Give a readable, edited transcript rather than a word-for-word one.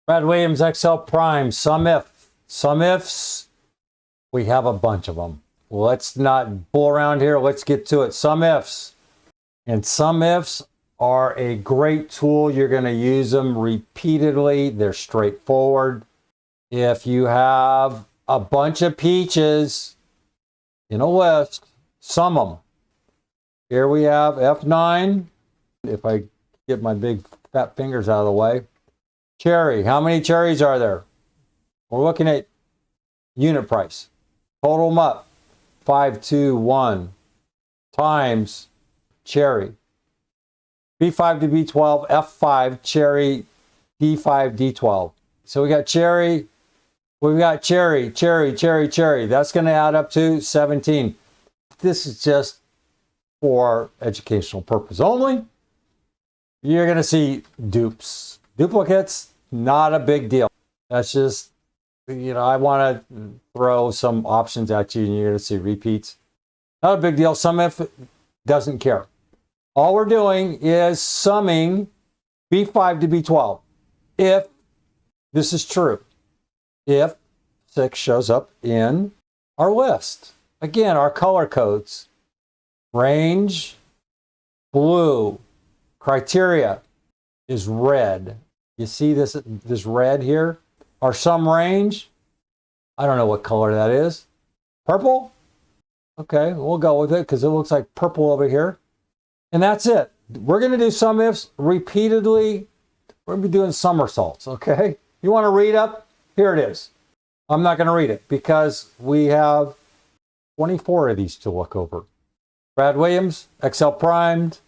Brad Williams, XL Prime, SUMIF. SUMIFs, we have a bunch of them. Let's not bull around here. Let's get to it. SUMIFs. And SUMIFs are a great tool. You're going to use them repeatedly. They're straightforward. If you have a bunch of peaches in a list, sum them. Here we have F9. If I get my big fat fingers out of the way. Cherry. How many cherries are there? We're looking at unit price. Total them up. 521 times cherry. B5 to B12, F5, cherry, D5, D12. So we got cherry. We've got cherry. That's going to add up to 17. This is just for educational purpose only. You're going to see dupes. Duplicates, not a big deal. That's just, I want to throw some options at you and you're going to see repeats. Not a big deal. SUMIF doesn't care. All we're doing is summing B5 to B12. If this is true, if 6 shows up in our list. Again, our color codes. Range, blue. Criteria is red. You see this red here? Our sum range, I don't know what color that is. Purple? Okay, we'll go with it because it looks like purple over here. And that's it. We're going to do SUMIFs repeatedly. We're going to be doing somersaults, okay? You want to read up? Here it is. I'm not going to read it because we have 24 of these to look over. Brad Williams, XL Primed.